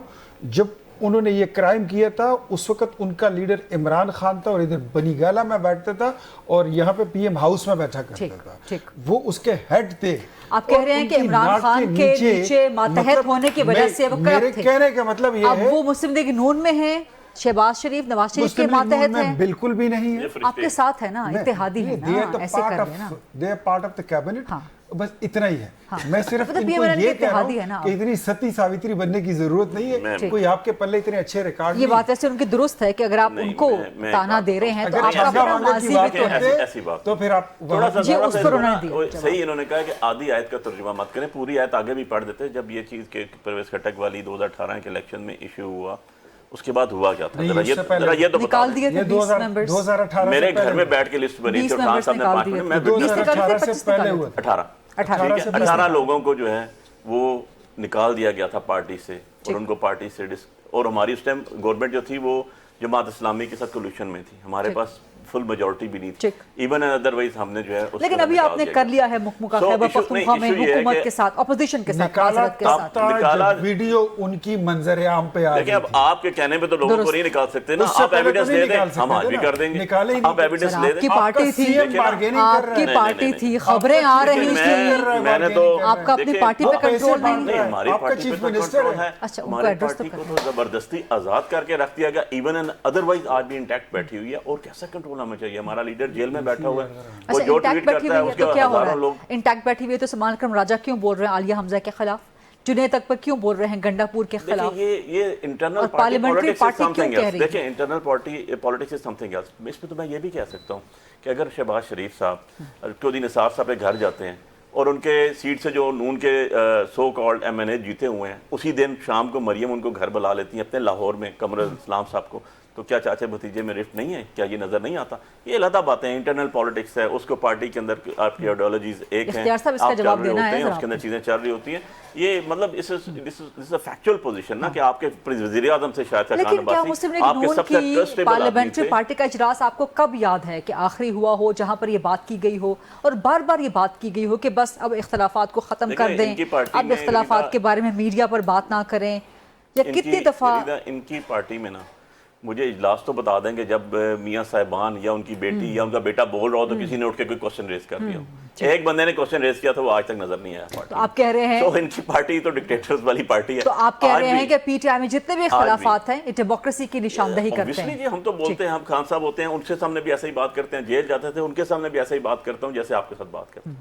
जब उन्होंने ये क्राइम किया था। उस वक्त उनका लीडर इमरान खान था और इधर बनीगाला में बैठता था और यहाँ पे पीएम हाउस में बैठा करता था। वो उसके हेड थे। आप कह रहे हैं कि इमरान खान के नीचे मातहत होने की वजह से वो मेरे कहने का मतलब ये है वो मुस्लिम लीग नून में है, शहबाज शरीफ, नवाज शरीफ के मातहत हैं? बिल्कुल भी नहीं है, आपके साथ है ना, इत्तेहादी है ना, ऐसे कर रहे हैं ना, they are part of the cabinet. बस इतना ही है। हाँ। मैं सिर्फ मतलब इनको ये कह रहा हूं कि इतनी सती सावित्री बनने की जरूरत नहीं है। कोई आपके पल्ले इतने अच्छे रिकॉर्ड, ये बात वैसे उनकी दुरुस्त है कि अगर आप उनको ताना दे रहे हैं तो आपका अपना माजी भी तो है। ऐसी बात तो फिर आप थोड़ा सा सही इन्होंने कहा कि आधी आयत का तर्जुमा मत करें, पूरी आयत आगे भी पढ़ देते। जब ये चीज के परवेज खटक वाली 2018 के इलेक्शन में इशू हुआ उसके बाद हुआ क्या था? जरा ये तो निकाल दिए थे 20 मेंबर्स। 2018 मेरे घर में बैठ के लिस्ट बनी थी, खान साहब ने 5 मिनट में 2018 से पहले हुआ 18 लोगों को जो है वो निकाल दिया गया था पार्टी से और उनको पार्टी से और हमारी उस टाइम गवर्नमेंट जो थी वो जमात इस्लामी के साथ कोलिशन में थी। हमारे पास फुल मेजॉरिटी भी नहीं थी, इवन अदरवाइज हमने जो है। लेकिन अभी आपने कर लिया है मुकमुका खैबर पख्तूनख्वा में हुकूमत के साथ, अपोजिशन के साथ, काज़रत के साथ निकाला वीडियो उनकी मंजर आम पे आ गई। अब आपके कहने पे तो लोगों को नहीं निकाल सकते ना, आप एविडेंस दे दें, हम आज भी कर देंगे। आप एविडेंस दे दें। आपकी पार्टी थी, खबरें आ रही थी, मैंने तो आपका अपनी पार्टी पे कंट्रोल नहीं। हमारी पार्टी पे कंट्रोल है। हमारी पार्टी को तो जबरदस्ती आजाद करके रख दिया गया, इवन अदरवाइज आज भी इंटैक्ट बैठी हुई है। और कैसा कंट्रोल हमें चाहिए? हमारा लीडर जेल में बैठा हुआ है, वो जो ट्वीट करता है उसके हजारों लोग। इंटैक्ट बैठी हुई है तो सलमान अकरम राजा क्यों बोल रहे हैं आलिया हमजा के खिलाफ? जुनैद अकबर क्यों बोल रहे हैं गंडापुर के खिलाफ? ये internal party politics is something else. देखिए internal party politics is something else. इसमें तो मैं ये भी कह सकता हूँ कि अगर शहबाज शरीफ साहब चौधरी निसार साहब के घर जाते हैं और उनके सीट से जो नून के सो कॉल्ड MNA जीते हुए हैं, उसी दिन शाम को मरियम उनको घर बुला लेती हैं अपने लाहौर में कमरुल इस्लाम साहब को, तो क्या चाचे भतीजे में रिफ्ट नहीं है? क्या ये नजर नहीं आता? ये अलग बातें हैं, इंटरनल पॉलिटिक्स है, उसको पार्टी के अंदर आपकी आइडियोलॉजीज एक हैं, आप चल रहे होते हैं, उसके अंदर चीजें चल रही होती हैं। ये मतलब this is a factual position ना कि आपके वज़ीर आज़म से शायद लेकिन क्या मुस्लिम लीग नून की पार्लियामेंट्री पार्टी का इजलास आपको कब याद है कि आखिरी हुआ हो जहां पर ये बात की गई हो और बार बार ये बात की गई हो कि बस अब इख्तलाफात को खत्म कर दें, अब इख्तलाफात के बारे में मीडिया पर बात ना करें? या कितनी दफा इनकी पार्टी में ना मुझे इजलास तो बता देंगे जब मियां साहिबान या उनकी बेटी या उनका बेटा बोल रहा हो तो किसी ने उठ के कोई क्वेश्चन रेज कर दिया। एक बंदे ने क्वेश्चन रेज किया था, वो आज तक नजर नहीं आया। तो आप कह रहे हैं तो इनकी पार्टी तो डिक्टेटर्स वाली पार्टी है। तो आप कह रहे हैं कि पीटीआई में जितने भी इख्तलाफात हैं ये डेमोक्रेसी की निशानदेही करते हैं? जी हम तो बोलते हैं, हम खान साहब होते हैं, उनके सामने भी ऐसे ही बात करते हैं, जेल जाते थे उनके सामने भी ऐसे ही बात करता हूँ जैसे आपके साथ बात करता हूँ।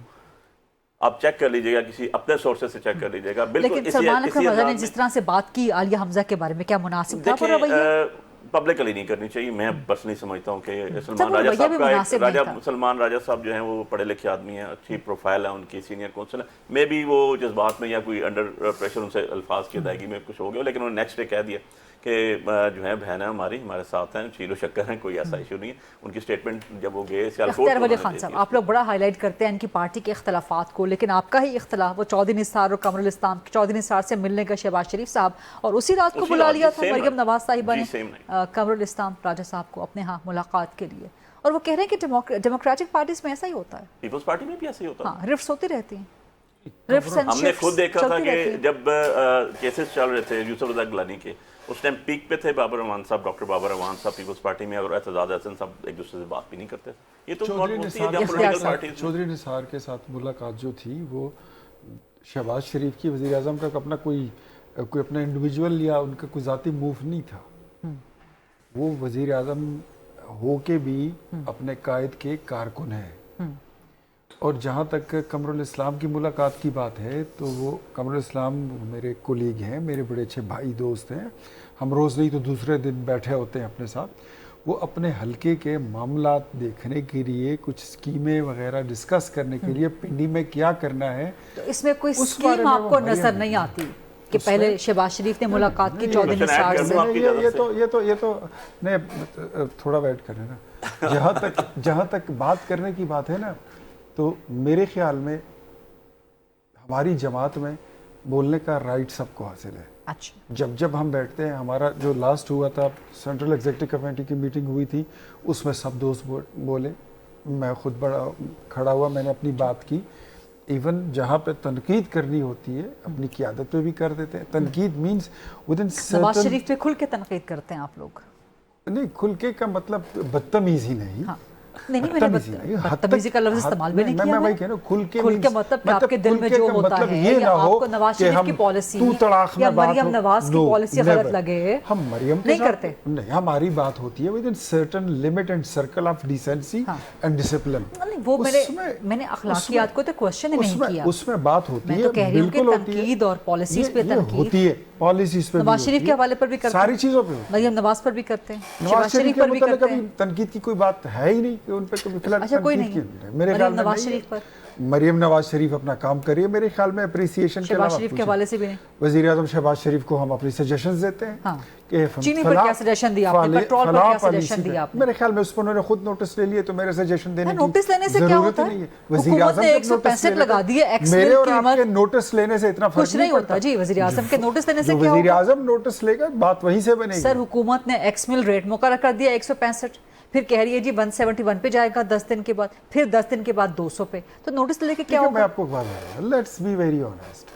आप चेक कर लीजिएगा, किसी अपने सोर्सेज से चेक कर लीजिएगा। बिल्कुल। लेकिन सलमान अकरम राजा ने जिस तरह से बात की आलिया हमजा के बारे में, क्या मुनासिब था वो रवैया? पब्लिकली नहीं करनी चाहिए। मैं पर्सनली समझता हूँ कि सलमान राजा साहब सलमान राजा साहब जो हैं वो पढ़े लिखे आदमी हैं, अच्छी प्रोफाइल है उनकी, सीनियर काउंसिल है। मे बी वो जज्बात में या कोई अंडर प्रेशर उनसे अल्फाज की अदायगी में कुछ हो गया, लेकिन उन्होंने नेक्स्ट डे कह दिया कि जो है बहन है हमारी, हमारे साथ हैं, शीरो शक्कर हैं, कोई ऐसा इशू नहीं है। उनकी स्टेटमेंट जब वो गए अख्तियार वली खान साहब, आप लोग बड़ा हाईलाइट करते हैं इनकी पार्टी के इख्तलाफात को, लेकिन आपका ही इख्तलाफ वो चौधरी निसार और कमरुल इस्लाम, चौधरी निसार से मिलने का शहबाज शरीफ साहब, और उसी रात को बुला लिया था मरियम नवाज साहिबा ने कमरुल इस्लाम राजा साहब को अपने यहाँ मुलाकात के लिए, और वो कह रहे हैं कि डेमोक्रेटिक पार्टीज में ऐसा ही होता है, पीपल्स पार्टी में भी ऐसा ही होता है। हाँ, रिफ्ट्स होती रहती हैं। हमने खुद देखा था कि जब केसेस चल रहे थे यूसुफ रज़ा गिलानी के, उस टाइम पीक पे थे बाबर रहमान साहब, डॉक्टर बाबर रहमान साहब पीपल्स पार्टी में, और एतजाज हसन साहब एक दूसरे से बात भी नहीं करते थे। ये तो चौधरी निसार के साथ मुलाकात जो थी वो शहबाज शरीफ की वज़ीर आज़म का अपना कोई अपना इंडिविजुअल या उनका कोई ज़ाती मूव नहीं था। वो वज़ीर आज़म हो के भी अपने कायद के कारकुन है। और जहाँ तक कमरुल इस्लाम की मुलाकात की बात है तो वो कमरुल इस्लाम मेरे कोलीग हैं, मेरे बड़े अच्छे भाई दोस्त हैं, हम रोज़ नहीं तो दूसरे दिन बैठे होते हैं अपने साथ। वो अपने हलके के मामलात देखने के लिए, कुछ स्कीमें वगैरह डिस्कस करने के लिए पिंडी में क्या करना है, तो इसमें कोई स्कीम आपको नजर नहीं आती कि पहले शहबाज शरीफ ने मुलाकात की चौधरी निसार से? ये तो नहीं, थोड़ा वेट करें ना। जहाँ तक बात करने की बात है ना, تو میرے خیال میں ہماری جماعت میں بولنے کا رائٹ سب کو حاصل ہے. اچھا جب ہم بیٹھتے ہیں, ہمارا جو لاسٹ ہوا تھا سینٹرل ایگزیکٹو کمیٹی کی میٹنگ ہوئی تھی, اس میں سب دوست بولے, میں خود بڑا کھڑا ہوا, میں نے اپنی بات کی. ایون جہاں پہ تنقید کرنی ہوتی ہے اپنی قیادت پہ بھی کر دیتے ہیں. تنقید مینس ودن نواز شریف پہ کھل کے تنقید کرتے ہیں آپ لوگ؟ نہیں, کھل کے کا مطلب بدتمیزی نہیں. نہیں میں نے بدتمیزی کا لفظ استعمال بھی نہیں کیا. میں وہی کہہ رہا ہوں, کھل کے مطلب کہ آپ کے دل میں جو ہوتا ہے, یا آپ کو نواز شریف کی پالیسی یا مریم نواز کی پالیسی غلط لگے, ہم مریم نہیں کرتے. نہیں, ہماری بات ہوتی ہے with in certain limit and circle of decency and discipline. وہ میں نے اخلاقیات کو تو کوشچن ہی نہیں کیا, اس میں بات ہوتی ہے. میں تو کہہ رہی ہوں کہ تنقید اور پالیسیز پہ تنقید ہوتی ہے, پالیسیز پہ, نواز شریف کے حوالے پر بھی کرتے ہیں, ساری چیزوں پہ, مریم نواز پر بھی کرتے ہیں, نواز شریف پر بھی کرتے ہیں. تنقید کی کوئی بات ہے ہی نہیں کہ ان پہ کبھی فلک. اچھا کوئی نہیں, میرے خیال میں نواز شریف پر مریم نواز شریف اپنا کام کریے. میرے خیال میں اپریسیشن کے شہباز شریف کے حوالے سے بھی نہیں. وزیر اعظم شہباز شریف کو ہم اپنی سجیشنز دیتے ہیں کہ چینی پر کیا سجیشن دیا آپ نے, پیٹرول پر کیا سجیشن دیا آپ نے. میرے خیال میں اس پر انہوں نے خود نوٹس لے لیے, تو میرے سجیشن دینے کی نوٹس لینے سے کیا ہوتا ہے؟ وزیر اعظم نے 165 لگا دیے, میرے اور آپ کے نوٹس لینے سے اتنا فرق نہیں ہوتا. جی وزیر اعظم کے نوٹس لینے سے کیا وزیر اعظم نوٹس لے گا, بات وہیں سے بنے گی. سر حکومت نے ایکس مل ریٹ مقرر کر دیا 165, پھر کہہ رہی ہے جی 171 پہ جائے گا 10 دن کے بعد, پھر 10 دن کے بعد 200 پہ, تو نوٹس لے کے کیا ہوگا؟ میں آپ کو بتا رہا ہوں, let's be very honest.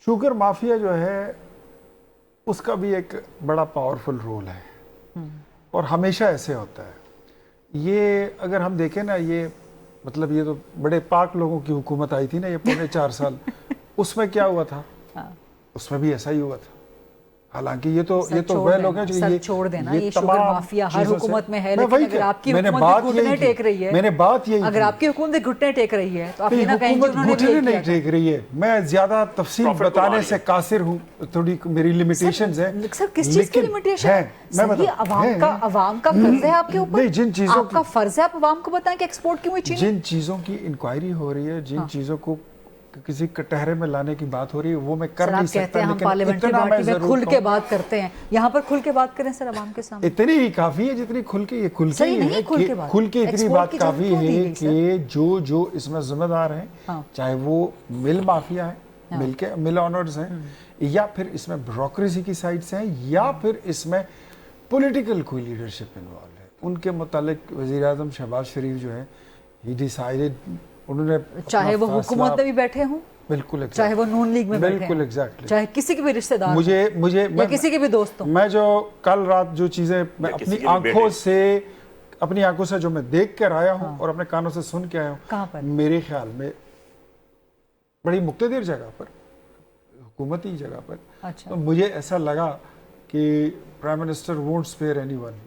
Sugar mafia جو ہے اس کا بھی ایک بڑا پاورفل رول ہے, اور ہمیشہ ایسے ہوتا ہے. یہ اگر ہم دیکھیں نا, یہ مطلب یہ تو بڑے پاک لوگوں کی حکومت آئی تھی نا یہ 4.5 سال, اس میں کیا ہوا تھا؟ اس میں بھی ایسا ہی ہوا تھا. حالانکہ یہ تو وہ لوگ ہیں جو یہ چھوڑ دینا, یہ شوگر مافیا ہر حکومت میں ہے, لیکن اگر آپ کی حکومت گھٹنے ٹیک رہی ہے, میں نے بات یہی, اگر آپ کی حکومت گھٹنے ٹیک رہی ہے تو آپ یہ نہ کہیں کہ حکومت انہوں نے گھٹنے نہیں ٹیک رہی ہے. میں زیادہ تفصیل بتانے سے قاصر ہوں, تھوڑی میری لیمیٹیشنز ہیں. سر کس چیز کی لیمیٹیشن ہے؟ یہ عوام کا قرض ہے آپ کے اوپر, جن چیزوں آپ کا فرض ہے آپ عوام کو بتائیں کہ ایکسپورٹ کیوں ہوئی چینی. جن چیزوں کی انکوائری ہو رہی ہے, جن چیزوں کو کسی کٹہرے میں لانے کی بات ہو رہی ہے, وہ میں کر نہیں سکتا. ہم پارلیمنٹری پارٹی میں کھل کے بات کرتے ہیں, یہاں پر کھل کے بات کریں سر عوام کے سامنے. اتنی ہی کافی ہے جتنی کھل کے, یہ کھل کے ہے, کھل کے اتنی بات کافی ہے کہ جو اس میں ذمہ دار ہیں, چاہے وہ مل مافیا ہے, مل آنرز ہیں, یا پھر اس میں بیوروکریسی کی سائڈ سے ہیں, یا پھر اس میں پولیٹیکل کوئی لیڈرشپ انوالو ہے, ان کے متعلق وزیر اعظم شہباز شریف جو ہے, ہی ڈیسائیڈڈ, انہوں نے چاہے وہ حکومت میں بھی بیٹھے ہوں, بالکل چاہے وہ نون لیگ میں بیٹھے ہیں, چاہے کسی کے بھی رشتہ دار مجھے کسی کے بھی دوست ہوں, میں جو کل رات جو چیزیں میں اپنی آنکھوں سے جو میں دیکھ کر آیا ہوں اور اپنے کانوں سے سن کے آیا ہوں, میرے خیال میں بڑی مقتدر جگہ پر, حکومتی جگہ پر, تو مجھے ایسا لگا کہ prime minister won't spare anyone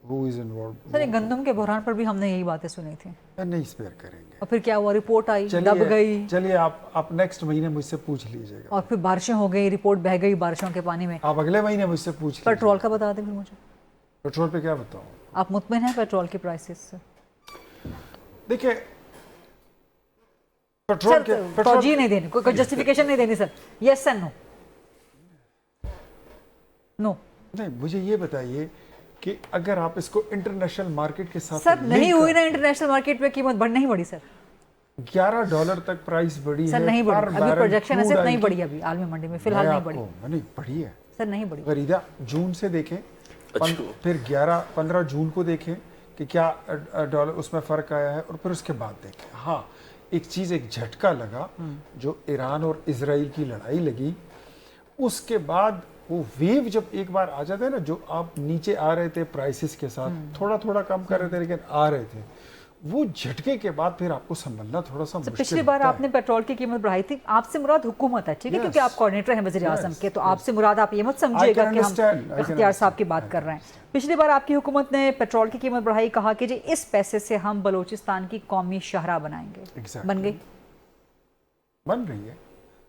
who is involved. Sir گندم کے بحران پر بھی ہم نے یہی باتیں سنی تھی. نہیں اسپیئر کریں گے. اور پھر کیا ہوا, رپورٹ آئی, دب گئی. چلیے آپ نیکسٹ مہینے مجھ سے پوچھ لیجئے گا. اور پھر بارشیں ہو گئی, رپورٹ بہہ گئی بارشوں کے پانی میں. آپ اگلے مہینے مجھ سے پوچھ لیجئے. پیٹرول کا بتا دیں پھر مجھے. پیٹرول پہ کیا بتاؤں؟ آپ مطمئن ہیں پیٹرول کی پرائسز سے؟ دیکھیں پیٹرول کے توجہ نہیں دینی, کوئی جسٹیفیکیشن نہیں دینی سر, یس اینڈ نو. نو نہیں, مجھے یہ بتائیے کہ اگر آپ اس کو انٹرنیشنل مارکیٹ کے ساتھ سر نہیں ہوئی نا, انٹرنیشنل مارکیٹ پہ قیمت بڑھ نہیں بڑھی سر, $11 تک پرائس بڑھی ہے سر. نہیں بڑھی, ابھی پروجیکشن ایسے نہیں بڑھی, ابھی عالمی منڈی میں فی الحال نہیں بڑھی. نہیں بڑھی ہے سر, نہیں بڑھی. غریدہ جون سے دیکھیں, پھر 15 جون کو دیکھیں کہ کیا ڈالر اس میں فرق آیا ہے, اور پھر اس کے بعد دیکھیں. ہاں ایک چیز, ایک جھٹکا لگا جو ایران اور اسرائیل کی لڑائی لگی, اس کے بعد وہ ویو جب ایک بار آ جاتا ہے نا, جو آپ نیچے آ رہے تھے پرائسز کے ساتھ, تھوڑا کم کر رہے تھے لیکن آ رہے تھے, وہ جھٹکے کے بعد پھر آپ کو سنبھلنا تھوڑا سا مشکل. پچھلی بار آپ نے پیٹرول کی قیمت بڑھائی تھی, آپ سے مراد حکومت ہے, ٹھیک ہے, کیونکہ آپ کوارڈینیٹر ہیں وزیر اعظم کے, تو آپ سے مراد آپ یہ مت سمجھیے گا کہ ہم اختیار صاحب کی بات کر رہے ہیں. پچھلی بار آپ کی حکومت نے پیٹرول کی قیمت بڑھائی, کہا کہ جی اس پیسے سے ہم بلوچستان کی قومی شاہراہ بنائیں گے. بن گئی؟ بن رہی ہے,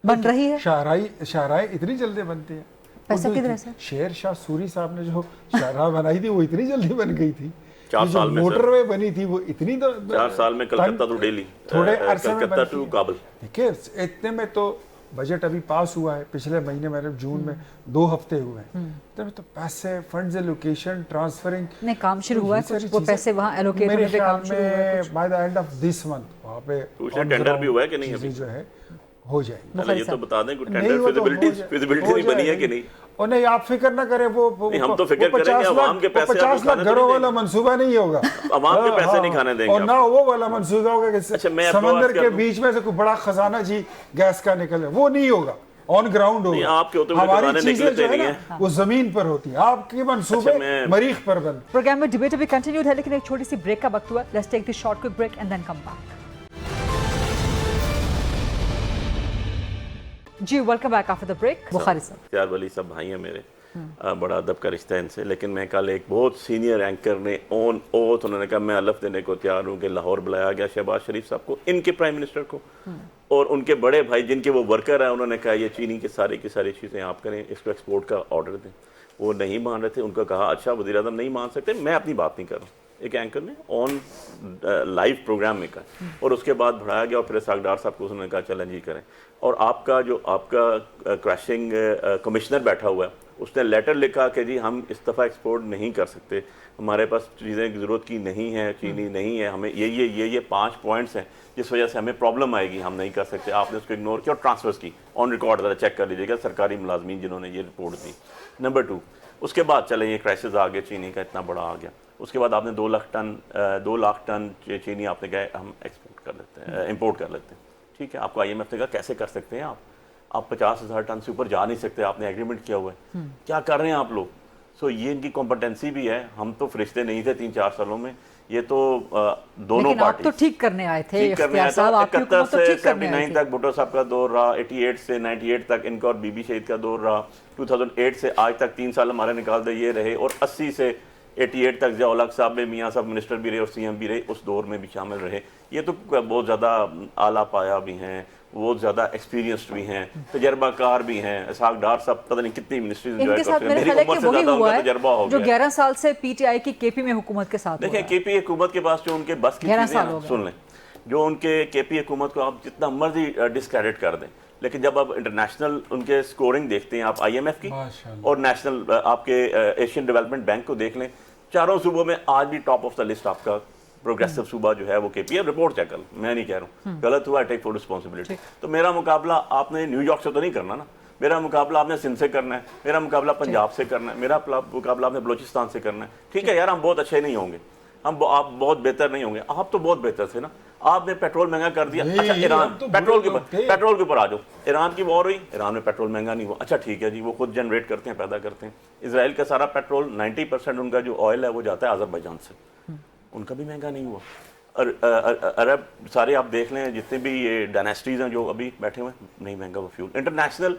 بن رہی ہے. شاہراہیں اتنی جلدی بنتی ہیں. پیسہ کدھر ہے سر؟ شیر شاہ سوری صاحب نے جو شاہراہ بنائی تھی وہ اتنی جلدی بن گئی تھی. 4 سال میں موٹر وے بنی تھی وہ اتنی 4 سال میں کلکتہ ٹو ڈیلی, تھوڑے عرصے میں کلکتہ ٹو کابل. دیکھیں اتنے میں تو बजट अभी पास हुआ है पिछले महीने मेरे जून में 2 हफ्ते हुए हैं, तो पैसे फंड्स एलोकेशन ट्रांसफरिंग नहीं काम शुरू हुआ है, कुछ वो पैसे वहाँ एलोकेट होने पे काम शुरू हुआ है by the end of this month वहाँ पे टेंडर भी हुआ है कि नहीं अभी जो है हो जाएगी। चलो ये तो बता दें टेंडर फिजिबिलिटी नहीं बनी है कि नहीं। और नहीं आप फिक्र ना करें, वो हम तो फिक्र करेंगे अवाम के पैसे 50 लाख घरों वाला मंसूबा नहीं होगा, अवाम के पैसे नहीं खाने देंगे और ना वो वाला मंसूबा होगा कि समंदर के बीच में से कोई बड़ा खजाना जी गैस का निकले, वो नहीं होगा, ऑन ग्राउंड होगा। हमारी चीजें जो है ना वो जमीन पर होती है, आपके मंसूबे मरीख पर बन। प्रोग्राम में डिबेट अभी कंटिन्यूड है, लेकिन एक छोटी सी ब्रेक का वक्त हुआ। Let's take the short quick break and then come back. जी welcome back after the break. Bukhari sahib, यार वली सब भाई हैं मेरे, बड़ा अदब का रिश्ता है इनसे, लेकिन मैं कल एक बहुत सीनियर एंकर ने ऑन ओथ उन्होंने कहा मैं हलफ देने को तैयार हूँ कि लाहौर बुलाया गया शहबाज शरीफ साहब को, इनके प्राइम मिनिस्टर को, और उनके बड़े भाई जिनके वो वर्कर हैं, उन्होंने कहा ये चीनी की सारी चीज़ें आप करें, इसको एक्सपोर्ट का ऑर्डर दें। वो नहीं मान रहे थे, उनको कहा अच्छा वज़ीर आज़म नहीं मान सकते, मैं अपनी बात नहीं कर रहा हूँ, एक एंकर ने ऑन लाइव प्रोग्राम में कहा, और उसके बाद बढ़ाया गया और फिर सागदार साहब को उन्होंने कहा चलें जी करें। और आपका क्रशिंग कमिश्नर बैठा हुआ है, उसने लेटर लिखा कि जी हम इस दफ़ा एक्सपोर्ट नहीं कर सकते, हमारे पास चीज़ें की ज़रूरत की नहीं है, चीनी नहीं है, हमें ये 5 पॉइंट्स हैं जिस वजह से हमें प्रॉब्लम आएगी, हम नहीं कर सकते। आपने उसको इग्नोर किया और ट्रांसफर्स की ऑन रिकॉर्ड, ज़रा चेक कर लीजिएगा सरकारी मुलाजमीन जिन्होंने ये रिपोर्ट दी। नंबर 2, उसके बाद चले ये क्राइसिस आ गया, चीनी का इतना बड़ा आ गया, उसके बाद आपने 2 लाख टन चीनी आपने कहा हम एक्सपोर्ट कर लेते हैं, इम्पोर्ट कर लेते हैं, ठीक है। आपको IMF ने कहा कैसे कर सकते हैं आप 50,000 टन से ऊपर जा नहीं सकते, आपने एग्रीमेंट किया हुआ है, क्या कर रहे हैं आप लोग। सो ये इनकी कॉम्पिटेंसी भी है, हम तो फरिश्ते नहीं थे 3-4 सालों में, ये तो दोनों पार्टी तो ठीक करने आए थे। 71 से 79 तक भुट्टो साहब का दौर रहा, 88 से 98 तक इनका और बीबी शहीद का दौर रहा, 2008 से आज तक 3 साल हमारे निकाल दे ये रहे, और 80 से 88 तक ज़िया-उल हक साहब में मियाँ साहब मिनिस्टर भी रहे और CM भी रहे, उस दौर में भी शामिल रहे। ये तो बहुत ज़्यादा आला पाया भी हैं, बहुत ज़्यादा एक्सपीरियंस्ड भी हैं, तजर्बाकार भी हैं। इसहाक डार साहब पता नहीं कितनी मिनिस्ट्री इनके साथ मेरे ख्याल है कि वही हुआ है जो 11 साल से PTI की KP में हुकूमत के साथ। देखें KP हुकूमत के पास जो उनके बस की चीज़ें सुन लें, जो उनके KP हुकूमत को आप जितना मर्जी डिस्क्रेडिट कर दें, लेकिन जब आप इंटरनेशनल उनके स्कोरिंग देखते हैं, आप IMF की और नेशनल आपके एशियन डेवलपमेंट बैंक को देख लें, चारों सूबों में आज भी टॉप ऑफ द लिस्ट आपका प्रोग्रेसिव सूबा जो है वो KP है। रिपोर्ट चेक कर, मैं नहीं कह रहा हूँ गलत हुआ, टेक फुल रिस्पॉन्सिबिलिटी। तो मेरा मुकाबला आपने न्यूयॉर्क से तो नहीं करना ना, मेरा मुकाबला आपने सिंध से करना है, मेरा मुकाबला पंजाब से करना है, मेरा मुकाबला आपने बलोचिस्तान से करना है। ठीक है यार, हम बहुत अच्छे नहीं होंगे, आप बहुत बेहतर नहीं होंगे, आप तो बहुत बेहतर थे ना। आपने पेट्रोल महंगा कर दिया, अच्छा ईरान पेट्रोल के ऊपर आ जाओ, ईरान की वॉर हुई, ईरान में पेट्रोल महंगा नहीं हुआ, अच्छा ठीक है जी, वो खुद जनरेट करते हैं, पैदा करते हैं। इजराइल का सारा पेट्रोल 90% उनका जो ऑयल है वो जाता है अजरबैजान से, उनका भी महंगा नहीं हुआ। और अरब सारे आप देख लें, जितने भी ये डायनेस्टीज हैं जो अभी बैठे हुए, नहीं महंगा वो फ्यूल, इंटरनेशनल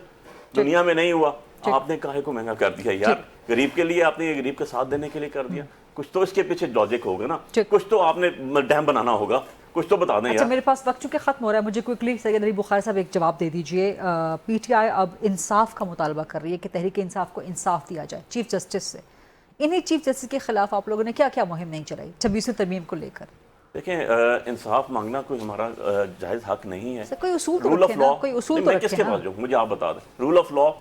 दुनिया में नहीं हुआ, आपने काहे को महंगा कर दिया यार। गरीब के लिए आपने ये गरीब का साथ देने के लिए कर दिया, कुछ तो इसके पीछे लॉजिक होगा ना, कुछ तो आपने डैम बनाना होगा, कुछ तो बता दें यार। अच्छा, मेरे पास वक्त चूंकि खत्म हो रहा है, मुझे क्विकली सैयद अली बुखारी साहब एक जवाब दे दीजिए। PTI अब इंसाफ का मुतालबा कर रही है कि तहरीक इंसाफ को इंसाफ दिया जाए चीफ जस्टिस से। इन्हीं चीफ जस्टिस के खिलाफ आप लोगों ने क्या क्या मुहिम नहीं चलाई 26वीं तरमीम को लेकर? देखें, इंसाफ मांगना कोई हमारा जायज़ हक नहीं है। कोई उसूल तो रखे ना, कोई उसूल तो किसके पास जाऊँ, मुझे आप बता दें। Rule of law,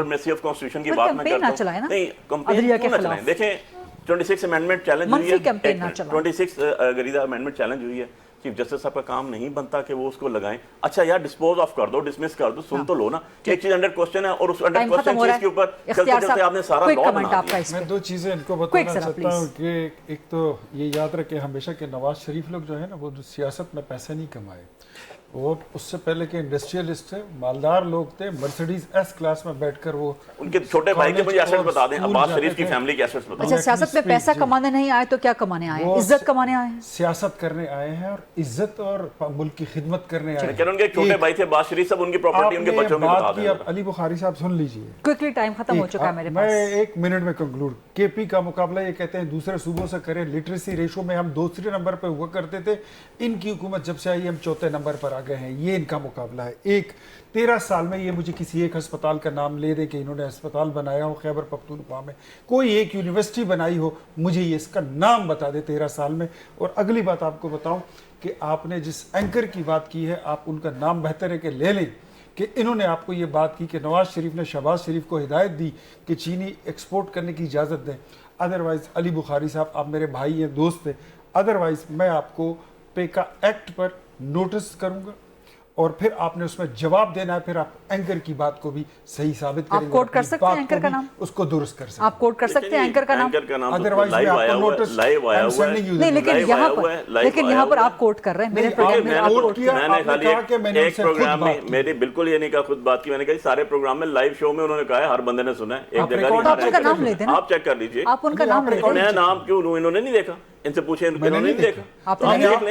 messy of constitution की बात मैं करता हूं, नहीं कंपेन क्यों ना चलाएं। देखें 26 अमेंडमेंट चैलेंज हुई है, 26 गरीदा अमेंडमेंट चैलेंज हुई है, चीफ जस्टिस साहब का काम नहीं बनता कि वो उसको लगाएं। अच्छा यार, डिस्पोज ऑफ कर दो, डिसमिस कर दो, सुन तो लो ना। एक चीज अंडर क्वेश्चन है और उस अंडर क्वेश्चन चीज के ऊपर चलते चलते आपने सारा लॉ बना दिया। मैं 2 चीजें इनको बताना चाहता हूं कि एक तो ये याद रखें हमेशा कि नवाज शरीफ लोग जो है ना, वो सियासत में पैसे नहीं कमाए, वो उससे पहले के इंडस्ट्रियलिस्ट थे, मालदार लोग थे, मर्सिडीज S क्लास में बैठकर वो उनके छोटे भाई के मुझे एसेट्स बता दें, अब्बास शरीफ की फैमिली के एसेट्स बता दें। अच्छा, सियासत में पैसा कमाने नहीं आए तो क्या कमाने आए हैं? इज्जत कमाने आए हैं, सियासत करने आए हैं और इज्जत और मुल्क की खिदमत करने आए हैं। क्या उनके छोटे भाई थे अब्बास शरीफ साहब, उनकी प्रॉपर्टी उनके बच्चों की बता दें। अली बुखारी साहब सुन लीजिए, क्विकली टाइम खत्म हो चुका है मेरे पास, मैं 1 मिनट में कंक्लूड। KP का मुकाबला ये कहते हैं दूसरे सूबों से करें, लिटरेसी रेशो में हम 2 नंबर पे हुआ करते थे, इनकी हुकूमत जब से आई हम 4थे नंबर पर आ गए हैं, ये इनका मुकाबला है। 13 साल में ये मुझे किसी एक अस्पताल का नाम ले दे कि इन्होंने अस्पताल बनाया हो खैबर पख्तूनख्वा में, कोई एक यूनिवर्सिटी बनाई हो, मुझे ये इसका नाम बता दे 13 साल में। और अगली बात आपको बताऊं कि आपने जिस एंकर की बात की है, आप उनका नाम बेहतर है कि ले लें کہ انہوں نے آپ کو یہ بات کی کہ نواز شریف نے شہباز شریف کو ہدایت دی کہ چینی ایکسپورٹ کرنے کی اجازت دیں. ادروائز علی بخاری صاحب آپ میرے بھائی ہیں, دوست ہیں, ادروائز میں آپ کو پیکا ایکٹ پر نوٹس کروں گا اور پھر آپ نے اس میں جواب دینا ہے, پھر آپ اینکر کی بات کو بھی صحیح ثابت کریں گے. آپ کوٹ کر سکتے ہیں اینکر کا نام, اس کو درست کر سکتے ہیں. آپ کوٹ کر سکتے ہیں اینکر کا نام, ادروائز میں آپ کو نوٹس لائیو آیا ہوا ہے. نہیں لیکن یہاں پر آپ کوٹ کر رہے ہیں. میرے پروگرام میں آپ کوٹ کیا, میں نے خالی ایک پروگرام میں میری بالکل یہ نہیں کہا خود بات کی, میں نے کہا سارے پروگرام میں لائیو شو میں انہوں نے کہا ہے, ہر بندے نے سنا ہے. ایک جگہ آپ چیک کر لیجیے, آپ ان کا نام لے دیں. میں نام کیوں لوں, انہوں نے نہیں دیکھا, ان سے پوچھیں, انہوں نے نہیں دیکھا. آپ دیکھ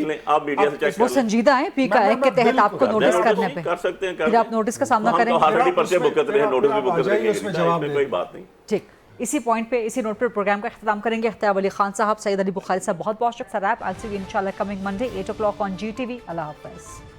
لیں, آپ میڈیا سے چیک وہ سنجیدہ ہیں پی کا ایکٹ کے تحت آپ کو نوٹس کرنے پہ, کر سکتے ہیں, پھر آپ نوٹس کا سامنا کریں. آلریڈی پرچے بک کر رہے ہیں, نوٹس بھی بک کر رہے ہیں, کوئی بات نہیں. ٹھیک, اسی پوائنٹ پہ اسی نوٹ پر پروگرام کا اختتام کریں گے. اختیار ولی خان صاحب, سعید علی بخاری صاحب, بہت بہت شکریہ. I'll see you inshallah coming Monday 8 o'clock on GTV. اللہ حافظ.